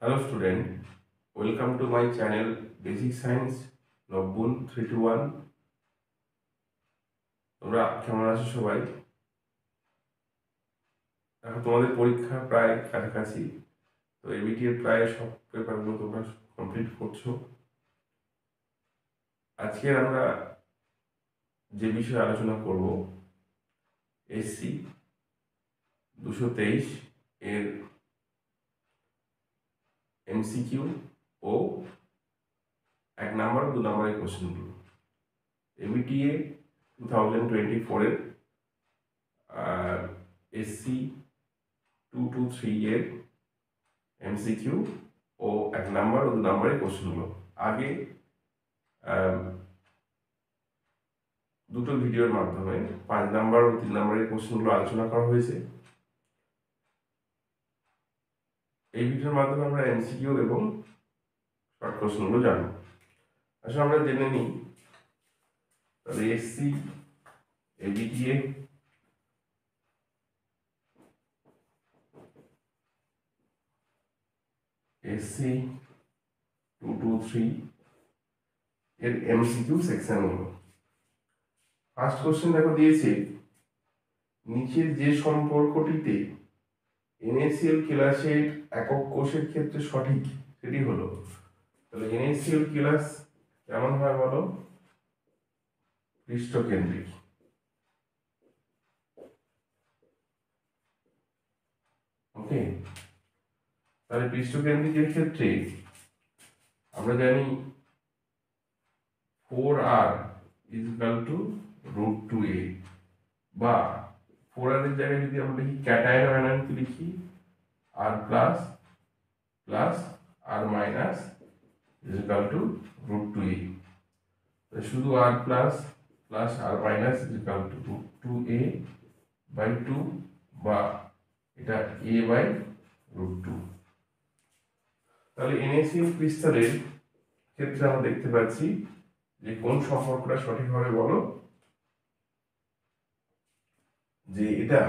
Hello student, welcome to my channel Basic Science Nobun 321। তোমরা কেমন আছো সবাই? এখন তোমাদের পরীক্ষা প্রায় কাছাকাছি, তো এবিটি এর প্রায় সব পেপারগুলো তোমরা কমপ্লিট করছো। আজকে আমরা যে বিষয়ে আলোচনা করব এসসি 223 এর এমসিকিউ ও 1 নাম্বার ও 2 নাম্বারের কোশ্চেনগুলো। এবিটিএ 2024 এর এসসি 223 এর এমসিকিউ ও 1 নাম্বার ও 2 নাম্বারের কোশ্চেনগুলো আগে দুটো ভিডিওর মাধ্যমে 5 নাম্বার ও 3 নাম্বারের কোশ্চেনগুলো আলোচনা করা হয়েছে। এই ভিডিওর মাধ্যমে আমরা এমসিকিউ এবং শর্ট কোশ্চেনগুলো জানবো। আসলে আমরা জেনে নিই তাহলে এসসি এবিটিএ এসসি 223 এর এমসিকিউ সেকশনগুলো। ফার্স্ট কোশ্চেন দেখো দিয়েছে, নিচের যে সম্পর্কটিতে NaCl কেলাসের একক কোষের ক্ষেত্রে সঠিক সেটি হলো। তাহলে NaCl কেলাস কেমন হয় বলো? পৃষ্ঠকেন্দ্রিক। ওকে, তাহলে পৃষ্ঠকেন্দ্রিকের ক্ষেত্রে আমরা জানি 4r is equal to root 2a, বা 4r এর জায়গায় যদি আমরা লিখি ক্যাটায়ন আয়নায়নকে লিখি r plus plus r minus is equal to root 2a। শুধু r plus plus r minus is equal to root 2a by 2, বা এটা a by root 2। তাহলে NaCl ক্রিস্টালের ক্ষেত্রে আমরা দেখতে পাচ্ছি যে কোন সম্পর্কটা সঠিক হবে বলো? যে এটা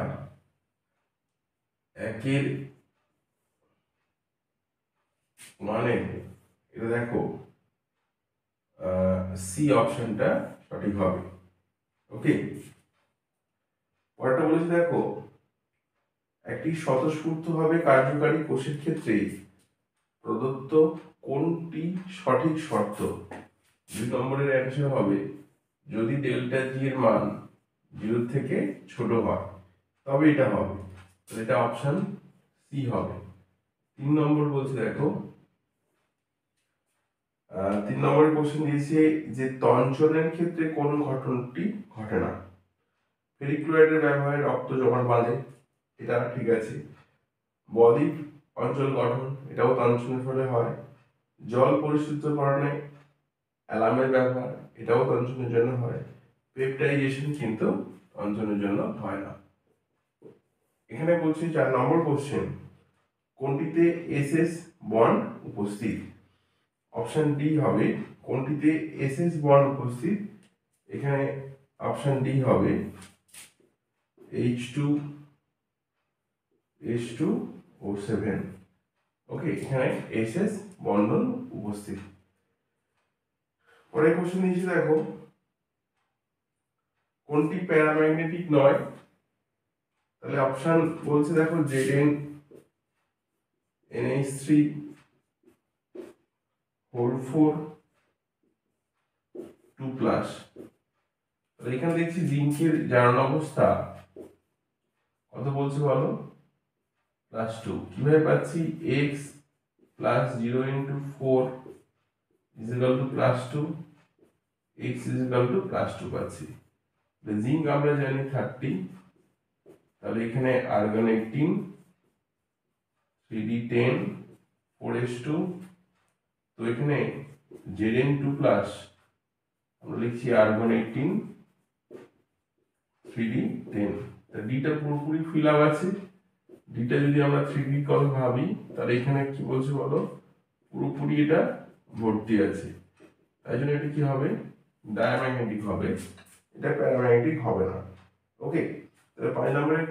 একের মানে এটা দেখো সি অপশনটা সঠিক হবে। ওকে, পরেরটা বলেছে দেখো, একটি স্বতঃস্ফূর্তভাবে কার্যকারী কোষের ক্ষেত্রে প্রদত্ত কোনটি সঠিক শর্ত? 2 নম্বরের অ্যান্সার হবে যদি ডেল্টা জি এর মান 0 থেকে ছোট হয় তবে এটা হবে, তাহলে এটা অপশন সি হবে। 3 নম্বর বলছে দেখো, 3 নম্বরের কোশ্চেন দিয়েছে যে তঞ্চনের ক্ষেত্রে কোন ঘটনাটি ঘটে না? ফেরিক ক্লোরাইডের ব্যবহারে রক্ত জমাট বাঁধে, এটা ঠিক আছে। বদ্বীপ অঞ্চল গঠন, এটাও তঞ্চনের ফলে হয়। জল পরিশুদ্ধকরণে অ্যালামের ব্যবহার, এটাও তঞ্চনের জন্য হয়। পেপটাইজেশন কিন্তু তঞ্চনের জন্য হয় না। এখানে বলছি 4 নম্বর কোশ্চেন, কোনটিতে এসএস বন্ড উপস্থিত? অপশন ডি হবে কোনটিতে এসএস বন্ড উপস্থিত? এখানে অপশন ডি হবে H2 H2O7। ওকে, এখানে এসএস বন্ধন উপস্থিত। পরের কোশ্চেন নিচে দেখো, কোনটি প্যারাম্যাগনেটিক নয়? তাহলে অপশন বলছে দেখো Zn NH3 whole 4 2+। তাহলে এখানে দেখছি জিঙ্কের জারণ অবস্থা কত বলছে বলো? +2। কিভাবে পাচ্ছি? x plus 0 into 4 is equal to +2, x is equal to +2 পাচ্ছি। জিঙ্ক আমরা জানি 30, তাহলে এখানে আর্গন 18 3d10 4s2, তো এখানে Zn2+ আমরা লিখছি আর্গন 18 3d10। ডিটা পুরোপুরি ফিল আপ আছে। ডিটা যদি আমরা 3d কথা ভাবি তাহলে এখানে কি বলছে বলো? পুরোপুরি এটা ভর্তি আছে, তাই জন্য এটা কি হবে? ডায়াম্যাগনেটিক হবে, এটা প্যারাম্যাগনেটিক হবে না। ওকে, তাহলে 5 নম্বরের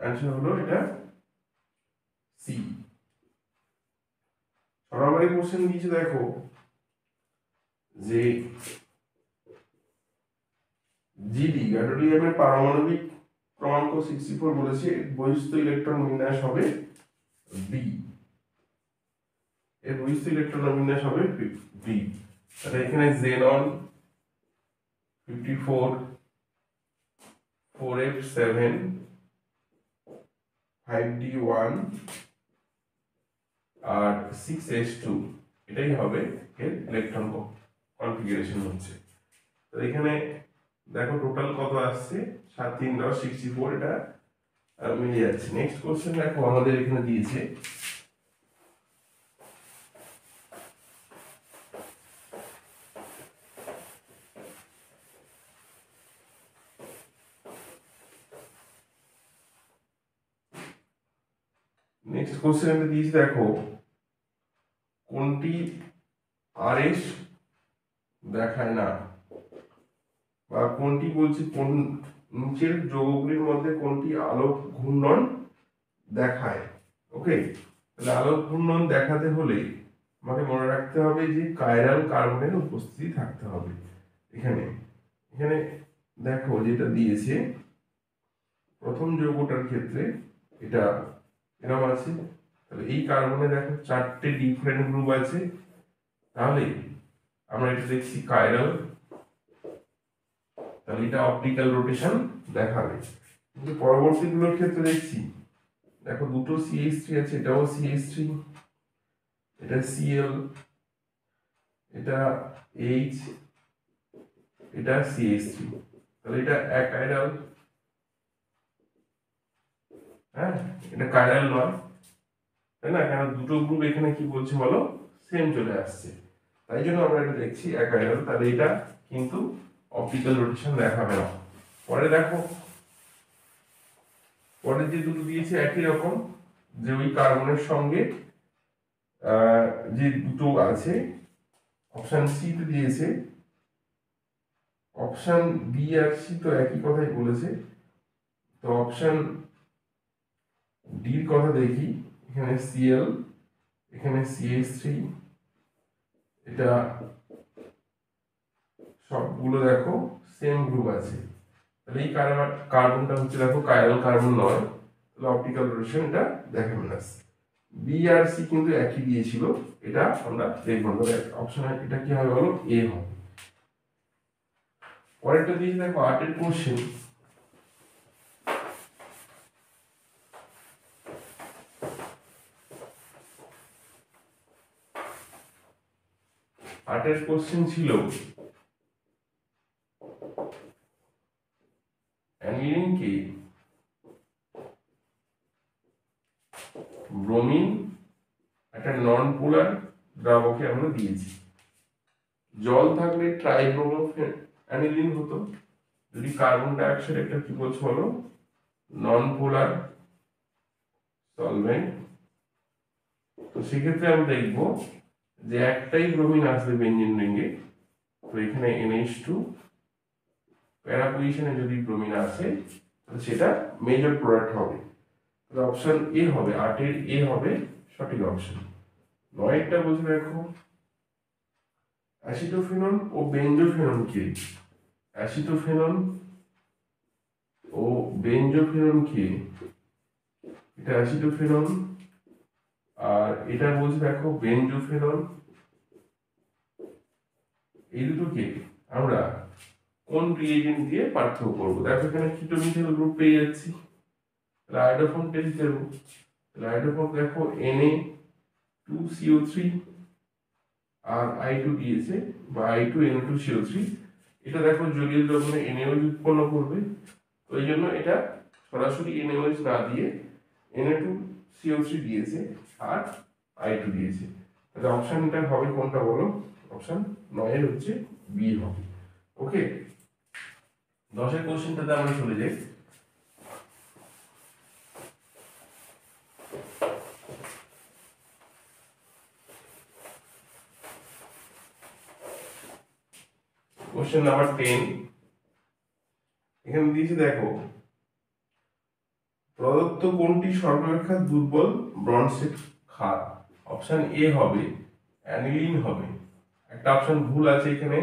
অ্যান্সার হলো এটা সি। পরের কোশ্চেন দিয়েছে দেখো যে জিডি গ্যাডোলিয়ামের পারমাণবিক ক্রমাঙ্ক 64 বলেছে, বহিস্থ ইলেকট্রন বিন্যাস হবে বি, এর বহিস্থ ইলেকট্রন বিন্যাস হবে বি। তাহলে এখানে জেনন 54 4f7 5d1 আর 6s2 এটাই হবে এর ইলেকট্রন কনফিগারেশন হচ্ছে। তো এখানে দেখো টোটাল কত আসছে 7 3 10 64, এটা মিলে যাচ্ছে। নেক্সট কোশ্চেন দেখো আমাদের এখানে দিয়েছে নেক্সট কোশ্চেনটা দিয়েছি দেখো কোনটি আরএস দেখায় না, বা কোনটি বলছি কোন নিচের যৌগগুলির মধ্যে কোনটি আলোক ঘূর্ণন দেখায়। ওকে, তাহলে আলোক ঘূর্ণন দেখাতে হলে আমাকে মনে রাখতে হবে যে কাইরাল কার্বনের উপস্থিতি থাকতে হবে। এখানে এখানে দেখো যেটা দিয়েছে প্রথম যৌগটার ক্ষেত্রে এটা এরকম আছে, তাহলে এই কার্বনে দেখো 4টে ডিফারেন্ট গ্রুপ আছে, তাহলে আমরা এটা দেখছি কাইরাল, তাহলে এটা অপটিক্যাল রোটেশন দেখাবে। কিন্তু পরবর্তীগুলোর ক্ষেত্রে দেখছি দেখো দুটো CH3 আছে, এটাও CH3, এটা Cl, এটা H, এটা CH3, তাহলে এটা অ্যাকাইরাল, হ্যাঁ এটা কাইরাল নয়, তাই না? কারণ দুটো গ্রুপ এখানে কি বলছে বলো, সেম চলে আসছে, তাই জন্য আমরা এটা দেখছি অ্যাকাইরাল, তাহলে এটা কিন্তু অপটিক্যাল রোটেশন দেখাবে না। পরে দেখো পরে যে দুটো দিয়েছে একই রকম, যে ওই কার্বনের সঙ্গে যে দুটো আছে অপশন সি তে দিয়েছে, অপশন বি আর সি তো একই কথাই বলেছে, তো অপশন ডির কথা দেখি, এখানে Cl, এখানে CH3, এটা সবগুলো দেখো সেম গ্রুপ আছে, তাহলে এই কার্বনটা হচ্ছে দেখো কাইরাল কার্বন নয়, তাহলে অপটিক্যাল রোটেশন এটা দেখাবে না। বি আর সি কিন্তু একই দিয়েছিল, এটা আমরা দেখব না, অপশন এটা কি হবে বলো, এ হবে। পরেরটা দিয়েছে দেখো 8 কোশ্চেন, আটের কোশ্চেন ছিল অ্যানিলিনকে ব্রোমিন একটা নন পোলার দ্রাবকে আমরা দিয়েছি, জল থাকলে ট্রাইব্রোমো অ্যানিলিন হতো, যদি কার্বন ডাইঅক্সাইড একটা কি বলছো বলো, নন পোলার সলভেন্ট, তো সেক্ষেত্রে আমরা দেখব যে একটাই ব্রোমিন আসবে বেঞ্জিন রিংয়ে, তো এখানে NH2 প্যারা পজিশনে যদি ব্রোমিন আসে তাহলে সেটা মেজর প্রোডাক্ট হবে, তাহলে অপশন এ হবে, 8 এ হবে সঠিক অপশন। 9টা বলছে দেখো অ্যাসিটোফেনন ও বেনজোফেননকে, অ্যাসিটোফেনন ও বেনজোফেননকে, এটা অ্যাসিটোফেনন আর এটা বলছে দেখো বেনজোফেনন, এই দুটোকে আমরা কোন রিএজেন্ট দিয়ে পার্থক্য করব। দেখো এখানে কিটোমিথাইল গ্রুপ পেয়ে যাচ্ছি, তাহলে আয়োডোফর্ম টেস্ট দেবো, তাহলে আয়োডোফর্ম দেখো Na2CO3 আর I2 দিয়েছে, বা I2NO2CO3, এটা দেখো জলীয় দ্রবণে NaOH উৎপন্ন করবে, তো এই জন্য এটা সরাসরি NaOH না দিয়ে Na2CO3 দিয়েছে আর I2 দিয়েছে, তাহলে অপশনটা হবে কোনটা বলো, অপশন 9 হচ্ছে বি হবে। ওকে, 10 কোশ্চেনটাতে আমরা চলে যাই। কোশ্চেন নাম্বার 10, এখানে দিয়েছে দেখো প্রদত্ত কোনটি সর্বাপেক্ষা দুর্বল ব্রন্সের ক্ষার। অপশন এ হবে অ্যানিলিন হবে। একটা অপশন ভুল আছে এখানে,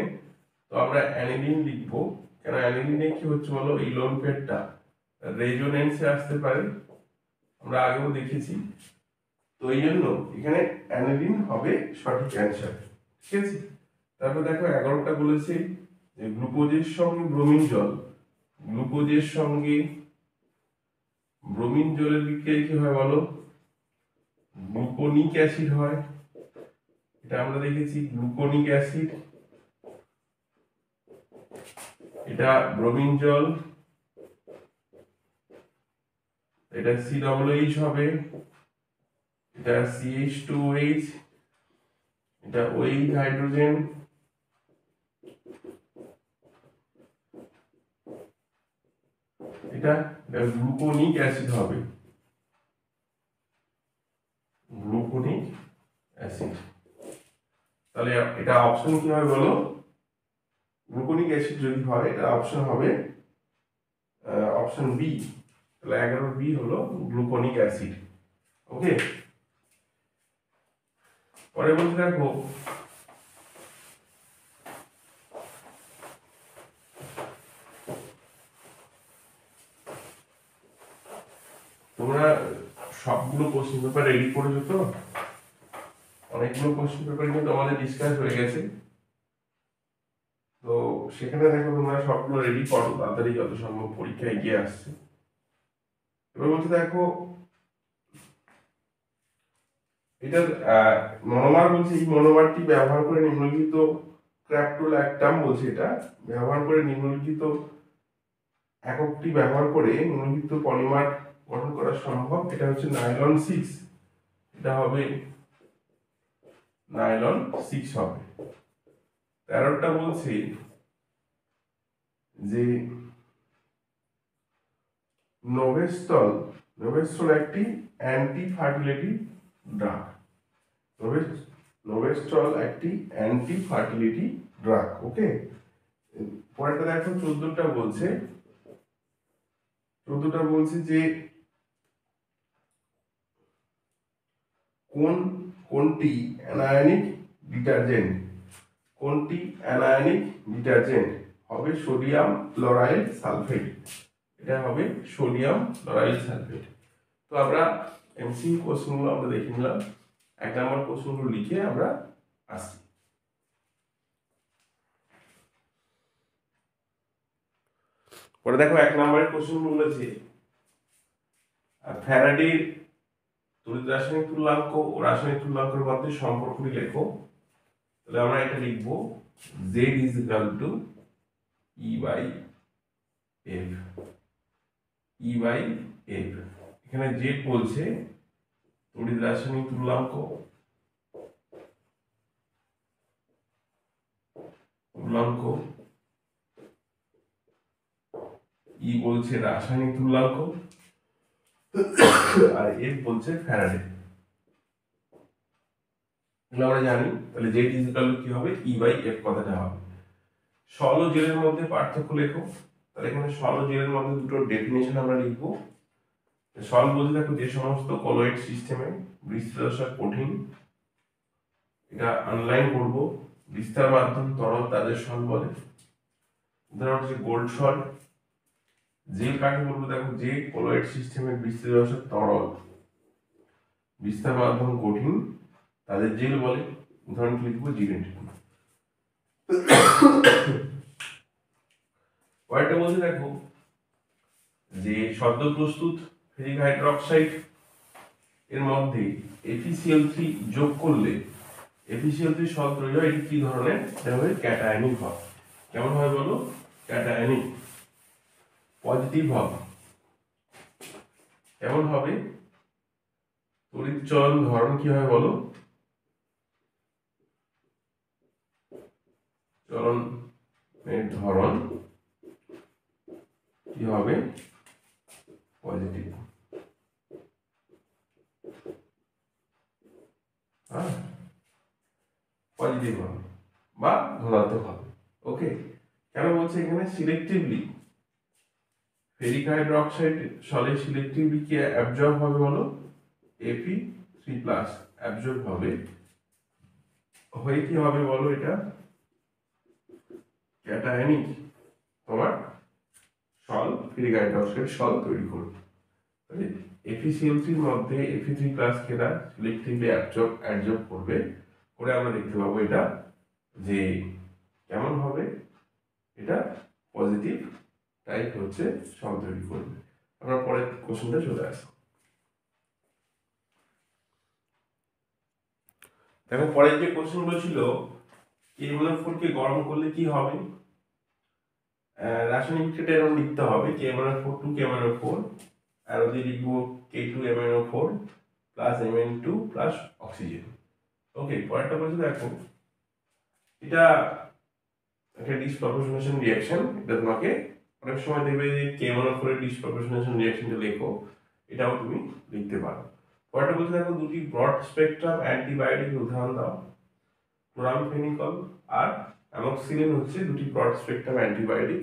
তো আমরা অ্যানিলিন লিখবো। কেন অ্যানিলিনে কি হচ্ছে বলো, এই লোন পেয়ারটা রেজোনেন্সে আসতে পারে, আমরা আগেও দেখেছি, তো এই জন্য এখানে অ্যানিলিন হবে সঠিক অ্যান্সার। ঠিক আছে, তারপর দেখো 11টা বলেছে যে গ্লুকোজের সঙ্গে ব্রোমিন জল, গ্লুকোজের সঙ্গে ব্রোমিন জলের বিক্রিয়া কি হয় বলো, গ্লুকোনিক অ্যাসিড হয়। এটা আমরা দেখেছি গ্লুকোনিক অ্যাসিড, এটা ব্রোমিন জল, এটা COOH হবে, এটা CH2OH, এটা OH হাইড্রোজেন, এটা গ্লুকোনিক অ্যাসিড হবে, গ্লুকোনিক অ্যাসিড। তাহলে এটা অপশন কি হবে বলো, গ্লুকোনিক অ্যাসিড যদি হয় এটা অপশন হবে অপশন বি। তাহলে 11 বি হলো গ্লুকোনিক অ্যাসিড। ওকে, পরে বলতে দেখো তোমরা সবগুলো কোশ্চেন পেপার রেডি করেছো তো? অনেকগুলো কোশ্চেন পেপার কিন্তু আমাদের ডিসকাস হয়ে গেছে, তো সেখানে দেখো তোমরা সবগুলো রেডি করো তাড়াতাড়ি যত সম্ভব, পরীক্ষা এগিয়ে আসছে। এবার বলতে দেখো এটার মনোমার বলছে, এই মনোমারটি ব্যবহার করে নিম্নলিখিত ক্র্যাপটোল্যাক্টাম বলছে, এটা ব্যবহার করে নিম্নলিখিত এককটি ব্যবহার করে নিম্নলিখিত পলিমার গঠন করা সম্ভব। এটা হচ্ছে নাইলন 6, এটা হবে নাইলন 6 হবে। 13টা বলছে যে নোভেস্টল, নোভেস্টল একটি অ্যান্টি ফার্টিলিটি ড্রাগ, নোভেস্টল একটি অ্যান্টি ফার্টিলিটি ড্রাগ। ওকে, পরেরটা দেখো 14টা বলছে, 14টা বলছে যে কোনটি অ্যানায়নিক ডিটারজেন্ট, কোনটি অ্যানায়নিক ডিটারজেন্ট হবে সোডিয়াম ক্লোরাইল সালফেট, এটা হবে সোডিয়াম ক্লোরাইল সালফেট। তো আমরা এমসিকিউ কোশ্চেনগুলো আমরা দেখে নিলাম, 1 নম্বর কোশ্চেনগুলো লিখে আমরা আসছি। পরে দেখো 1 নম্বরের কোশ্চেন বলেছে ফ্যারাডের তড়িৎ রাসায়নিক তুল্যাঙ্ক ও রাসায়নিক তুল্যাঙ্কের মধ্যে সম্পর্কটি লেখো। তাহলে আমরা এটা লিখব Z is equal to E by F, E by F। এখানে Z বলছে তড়িৎ রাসায়নিক তুল্যাঙ্ক, ই বলছে রাসায়নিক তুল্যাঙ্ক, আর এফ বলছে ফ্যারাডে। আমরা জানি তাহলে জেড ইজ ইকুয়াল টু কি হবে, ই বাই এফ কথাটা হবে। সল ও জেলের মধ্যে পার্থক্য লেখো। তাহলে এখানে সল ও জেলের মধ্যে দুটো ডেফিনেশন আমরা লিখবো। সল বলতে দেখো যে সমস্ত কলয়েড সিস্টেমে বৃষ্টিদশা কঠিন, এটা আনলাইন করব, বিস্তার মাধ্যম তরল তাদের সল বলে। উদাহরণ হচ্ছে গোল্ড সল। জেল কাকে বলবো দেখো, যে কলয়েড সিস্টেমের বৃষ্টিদশা তরল, বিস্তার মাধ্যম কঠিন, তাদের জেল বলে। উদাহরণ লিখবো জিরেন্ট। পরেরটা বলছে দেখো যে সদ্য প্রস্তুত ফেরিক হাইড্রোক্সাইড এর মধ্যে FeCl3 যোগ করলে FeCl3 সল তৈরি হয়, এটি কি ধরনের, এটা হবে ক্যাটায়নিক ভাব। কেমন হয় বলো, ক্যাটায়নিক, পজিটিভ ভাব। কেমন হবে, তড়িৎ চলন ধরন কি হয় বলো, চলনের ধরন কি হবে, পজিটিভ। পজিটিভ হবে বা ধনাত্মক হবে। ওকে, কেন বলছে এখানে সিলেক্টিভলি ফেরিক হাইড্রোক্সাইড সলে সিলেক্টিভলি কি অ্যাবজর্ব হবে বলো, Fe3+ অ্যাবজর্ব হবে হয়ে কি হবে বলো, এটা ক্যাটায়নিক তোমার সল ফেরিক হাইড্রোক্সাইড সল তৈরি করবে। তাহলে FeCl3 মধ্যে Fe3+ এরা সিলেক্টিভলি অ্যাডজর্ব করবে, করে আমরা দেখতে পাবো এটা যে কেমন হবে, এটা পজিটিভ টাইপ হচ্ছে সল তৈরি করবে। আমরা পরের কোশ্চেনটা চলে আসি। দেখো পরের যে কোশ্চেনগুলো ছিল, K1O4 কে গরম করলে কি হবে, রাসায়নিক বিক্রিয়াটা এরকম লিখতে হবে K1O4 2 K1O4 আর ওদিকে লিখবো K2MnO4 plus Mn2 plus oxygen. ওকে, পরেরটা বলছে দেখো এটা একটা ডিসপ্রপোর্শনেশন রিঅ্যাকশন, এটা তোমাকে অনেক সময় দেবে যে K1O4 এর ডিসপ্রপোর্শনেশন রিঅ্যাকশনটা লেখো, এটাও তুমি লিখতে পারো। পরেরটা বলছে দেখো দুটি ব্রড স্পেকট্রাম অ্যান্টিবায়োটিক উদাহরণ দাও। ক্লোরামফেনিকল আর অ্যামক্সিলিন হচ্ছে দুটি ব্রড স্পেকট্রাম অ্যান্টিবায়োটিক।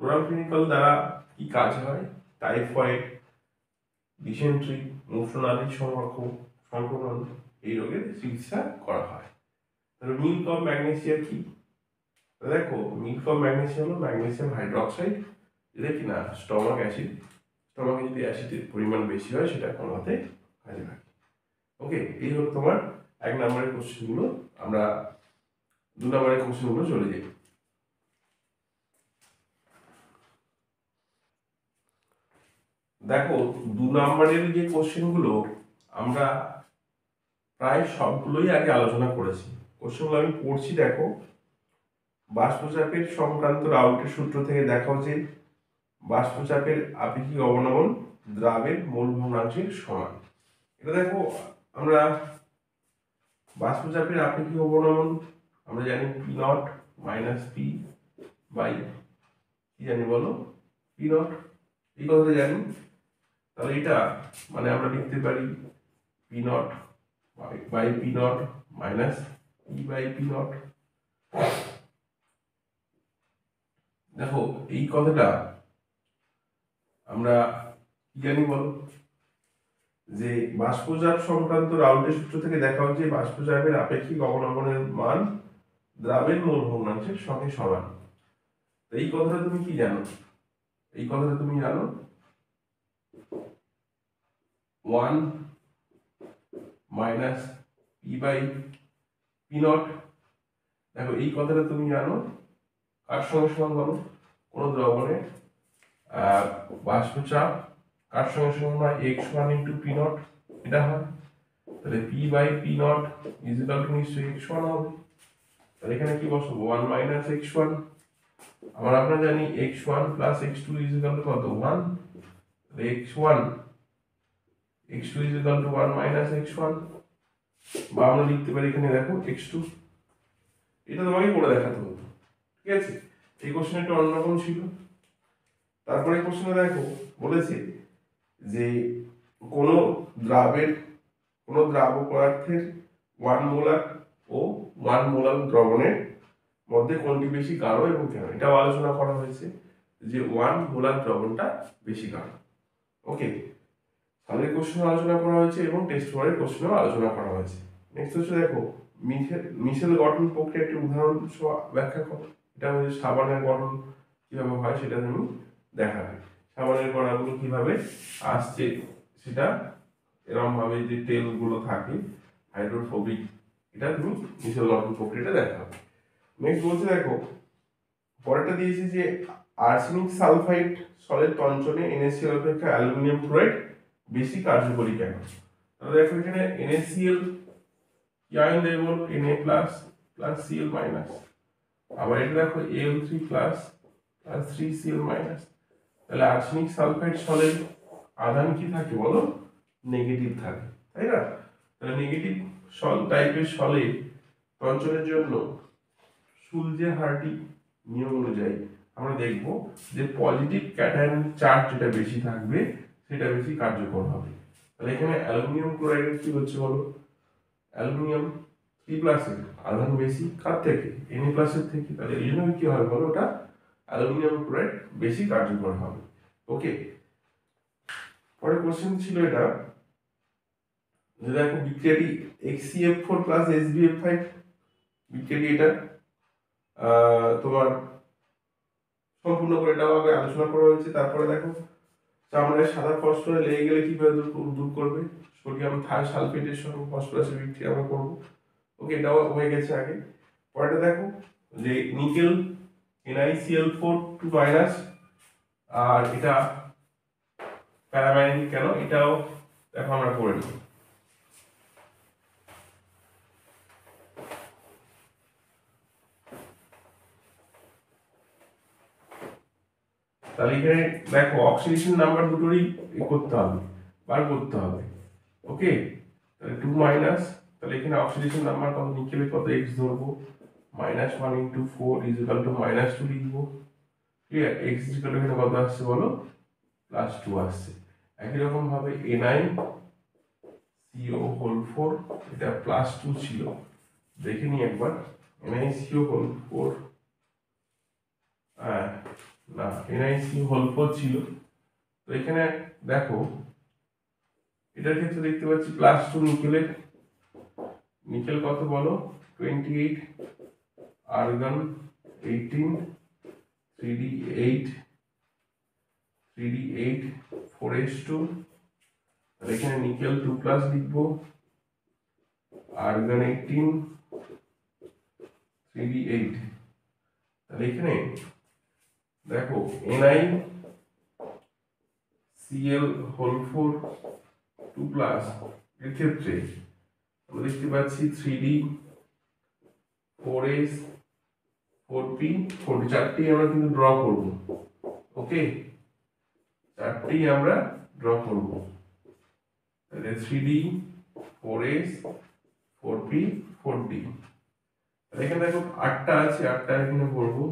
ক্লোরামফেনিকল দ্বারা কি কাজ হয়, টাইফয়েড, ডিসেন্ট্রি, মূত্রনালীর সংক্রমণ এই রোগের চিকিৎসা করা হয়। তাহলে মিল্ক অফ ম্যাগনেসিয়া কি, দেখো মিল্ক অফ ম্যাগনেসিয়া হলো ম্যাগনেসিয়াম হাইড্রোক্সাইড, এটা কিনা স্টমাক অ্যাসিড, স্টমাকে যদি অ্যাসিডের পরিমাণ বেশি হয় সেটা কমাতে কাজে লাগে। ওকে, এই হলো তোমার 1 নম্বরের কোশ্চেনগুলো। আমরা 2 নম্বরের কোশ্চেনগুলো চলে যাই। দেখো 2 নম্বরের যে কোশ্চেনগুলো আমরা প্রায় সবগুলোই আগে আলোচনা করেছি। কোশ্চেনগুলো আমি পড়ছি, দেখো বাষ্পচাপের সংক্রান্ত রাউটের সূত্র থেকে দেখা যে বাষ্পচাপের আপেক্ষিক অবনমন দ্রাবের মোল ভগ্নাংশের সমান। এটা দেখো আমরা বাষ্পচাপের আপেক্ষিক অবনমন আমরা জানি P0 মাইনাস P বাই কি জানি বলো P0, এই কথাটা জানি। তাহলে এটা মানে আমরা লিখতে পারি P0 by P0 minus E by P0। দেখো এই কথাটা আমরা কি জানি বলো, যে বাষ্পচাপ সংক্রান্ত রাউটের সূত্র থেকে দেখা হচ্ছে বাষ্পচাপের আপেক্ষিক অবনমনের মান দ্রাবের মোল ভগ্নাংশের সঙ্গে সমান। এই কথাটা তুমি কি জানো, এই কথাটা তুমি জানো 1 মাইনাস P বাই P0। দেখো এই কথাটা তুমি জানো কার সঙ্গে সমান বলো, কোন দ্রবণে বাষ্পচাপ কার সঙ্গে সমান হয় x1 ইন্টু P0, এটা হয়। তাহলে P by P0 is equal to নিশ্চয়ই x1 হবে। তাহলে এখানে কি বসাবো 1 মাইনাস x1, আমরা জানি x1 plus x2 is equal two কত 1, তাহলে x1 x2 is equal two 1 minus x1, বা আমরা লিখতে পারি এখানে দেখো x2। এটা তোমাকে করে দেখাতে হতো, ঠিক আছে। এই কোশ্চেন একটু অন্যরকম ছিল। তারপরে কোশ্চেনে দেখো বলেছে যে কোন দ্রাব পদার্থের 1 মোলার ও 1 মোলার দ্রবণের মধ্যে কোনটি বেশি গাঢ় এবং কেন, এটাও আলোচনা করা হয়েছে যে 1 মোলার দ্রবণটা বেশি গাঢ়। ওকে, সালের কোশ্চেন আলোচনা করা হয়েছে এবং টেস্ট ওয়ারের কোশ্চেনও আলোচনা করা হয়েছে। নেক্সট হচ্ছে দেখো মিশেল গঠন প্রক্রিয়া একটি উদাহরণ ব্যাখ্যা করো। এটা হচ্ছে সাবানের গঠন কিভাবে হয় সেটা তুমি দেখাবে, সাবানের কণাগুলো কিভাবে আসছে সেটা এরকম ভাবে যে তেলগুলো থাকে হাইড্রোফোবিক, এটা তুমি মিশেল গঠন প্রক্রিয়াটা দেখাবে। নেক্সট বলছে দেখো পরেরটা দিয়েছে যে আর্সেনিক সালফাইড সলের তঞ্চনে NaCl অপেক্ষা অ্যালুমিনিয়াম ক্লোরাইড বেশি কার্যকরী কেন। তাহলে দেখো এখানে NaCl কি আয়ন দেবে বলো Na plus plus Cl minus, আবার এটা দেখো Al3 plus plus 3Cl minus. তাহলে আর্সেনিক সালফাইড সলের আধান কি থাকে বলো, নেগেটিভ থাকে, তাই না। তাহলে নেগেটিভ সল টাইপের সলে তঞ্চনের জন্য সুলজে হার্ডি নিয়ম অনুযায়ী আমরা দেখব যে পজিটিভ ক্যাটায়ন চার্জ যেটা বেশি থাকবে সেটা বেশি কার্যকর হবে। তাহলে এখানে অ্যালুমিনিয়াম ক্লোরাইডের কি হচ্ছে বলো, অ্যালুমিনিয়াম 3+ এর আধান বেশি কার থেকে Na+ এর থেকে, তাহলে এই জন্য কি হবে বলো ওটা অ্যালুমিনিয়াম ক্লোরাইড বেশি কার্যকর হবে। ওকে, পরের কোশ্চেন ছিল এটা দেখো বিক্রিয়াটি HCF4 প্লাস SbF5, বিক্রিয়াটি এটা তোমার সম্পূর্ণ করে এটাও আগে আলোচনা করা হয়েছে। তারপরে দেখো চামড়ায় সাদা ফসফরাস লেগে গেলে কিভাবে দূর করবে, সোডিয়াম থাইসালফেটের সঙ্গে ফসফরাসের বিক্রিয়া আমরা করবো। ওকে, এটাও হয়ে গেছে আগে। পরেরটা দেখো যে নিকেল NiCl4 2- আর এটা প্যারাম্যাগনেটিক কেন, এটাও দেখো আমরা করে নিই। তাহলে এখানে দেখো অক্সিডেশন নাম্বার দুটোরই করতে হবে, বার করতে হবে। ওকে, তাহলে 2-, তাহলে এখানে অক্সিডেশন নাম্বার কত, নিকেলে কত x ধরবো, -1 × 4 = -2 লিখবো। ক্লিয়ার, x এখানে কত আসছে বলো, +2 আসছে। একই রকম ভাবে NiCO4 এটা +2 ছিল, দেখে নি একবার। NiCO4 না, NiCO4 ছিল। তো এখানে দেখো এটার ক্ষেত্রে দেখতে পাচ্ছি +2 নিকেলের, নিকেল কত বলো 28, আর্গন 18, 3d8 4s2, তাহলে এখানে নিকেল 2+ লিখবো, আর্গন 18, 3d8, তাহলে এখানে দেখো NiCl4 2+ এর ক্ষেত্রে আমরা দেখতে পাচ্ছি 3d 4s 4p 4d, চারটেই আমরা কিন্তু ড্র করব। ওকে, চারটেই আমরা ড্র করব, তাহলে 3d 4s 4p 4d। এখানে দেখো 8টা আছে, 8টা এখানে করবো,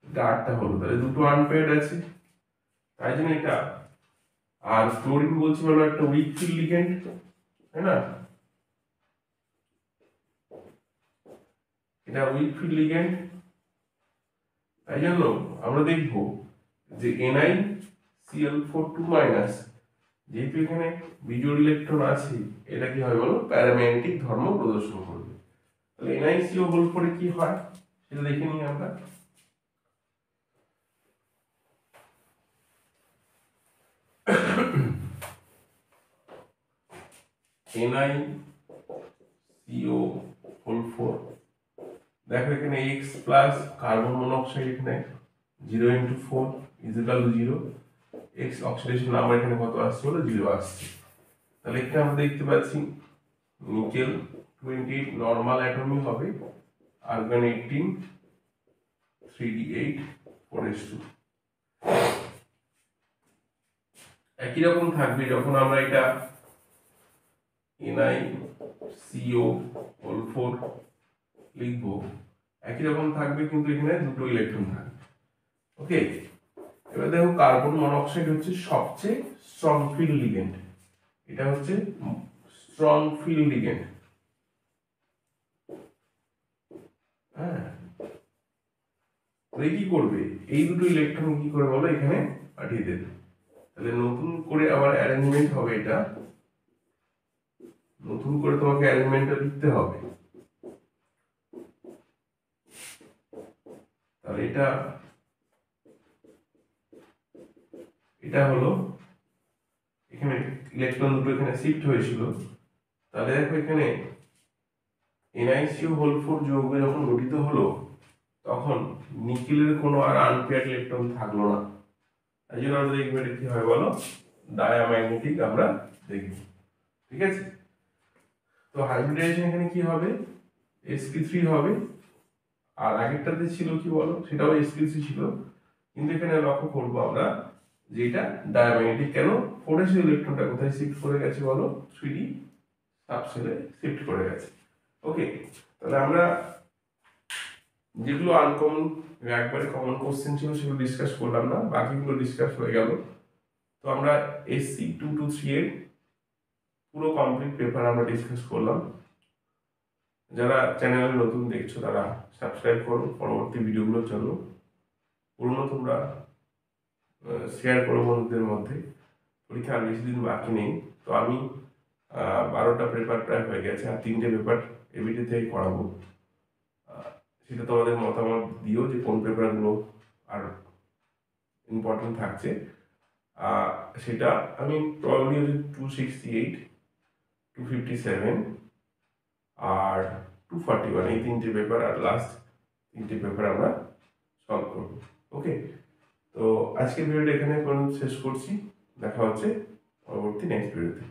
এটা 8টা হলো, তাহলে দুটো আনপেয়ার্ড আছে, তাই জন্য এটা। আর ক্লোরিন বলছি বলো একটা উইক ফিল্ড লিগেন্ড, তাই না, এটা উইক ফিল্ড লিগেন্ড। তাই জন্য আমরা দেখবো যে NiCl4 2-, যেহেতু এখানে বিজোড় ইলেকট্রন আছে, এটা কি হয় বলো, প্যারাম্যাগনেটিক ধর্ম প্রদর্শন করবে। তাহলে NiCO4 কি হয় সেটা দেখে নিই আমরা। NiCO4 দেখো এখানে X প্লাস কার্বন মনোক্সাইড, এখানে 0 × 4 = 0, X অক্সিডেশন নাম্বার এখানে কত আসছে বলো 0 আসছে। তাহলে এখানে আমরা দেখতে পাচ্ছি নিকেল 28 নরমাল অ্যাটমই হবে, আর্গন 18, 3d8 4s2। একই রকম থাকবে যখন আমরা এটা NiCO4 লিখবো, একই রকম থাকবে, কিন্তু এখানে দুটো ইলেকট্রন থাকবে। ওকে, এবার দেখো কার্বন মনোক্সাইড হচ্ছে সবচেয়ে স্ট্রং ফিল্ড লিগেন্ড, এটা হচ্ছে স্ট্রং ফিল্ড লিগেন্ড। হ্যাঁ, কি করবে, এই দুটো ইলেকট্রন কি করে বলো এখানে পাঠিয়ে দেবে, তাহলে নতুন করে আবার অ্যারেঞ্জমেন্ট হবে, এটা নতুন করে তোমাকে অ্যারেঞ্জমেন্টটা লিখতে হবে। তাহলে এটা এটা হলো, এখানে ইলেকট্রন দুটো এখানে শিফট হয়েছিল। তাহলে দেখো এখানে NiCO4 যৌগ যখন গঠিত হলো, তখন নিকেলের কোনো আর আনপেয়ার্ড ইলেকট্রন থাকলো না। এই জন্য আমরা দেখবো এটা কি হয় বলো, ডায়াম্যাগনেটিক আমরা দেখব। ঠিক আছে, তো হাইব্রিডাইজেশন এখানে কি হবে, sp3 হবে, আর আগেরটাতে ছিল কি বলো, সেটাও sp3 ছিল, কিন্তু এখানে লক্ষ্য করবো আমরা যে এটা ডায়াম্যাগনেটিক কেন, 4s ইলেকট্রনটা কোথায় শিফট করে গেছে বলো, 3d সাবশেলে শিফট করে গেছে। ওকে, তাহলে আমরা যেগুলো আনকমন একবারে কমন কোশ্চেন ছিল সেগুলো ডিসকাস করলাম না, বাকিগুলো ডিসকাস হয়ে গেল। তো আমরা SC223 এর পুরো কমপ্লিট পেপার আমরা ডিসকাস করলাম। যারা চ্যানেলে নতুন দেখছো তারা সাবস্ক্রাইব করো পরবর্তী ভিডিওগুলোর জন্য, পুরনো তোমরা শেয়ার করো বন্ধুদের মধ্যে। পরীক্ষা আর বেশি দিন বাকি নেই। তো আমি 12টা পেপার প্রায় হয়ে গেছে, আর 3টে পেপার এবিটি থেকে করাবো। সেটা তোমাদের মতামত দিও যে কোন পেপারগুলো আর ইম্পর্টেন্ট থাকছে। সেটা আমি প্রবাবলি 268, 257 আর 241 এই 3টে পেপার আর লাস্ট 3টে পেপার আমরা সলভ করবো। ওকে, তো আজকের ভিডিওটা এখানে শেষ করছি। দেখা হচ্ছে পরবর্তী নেক্সট ভিডিওতে।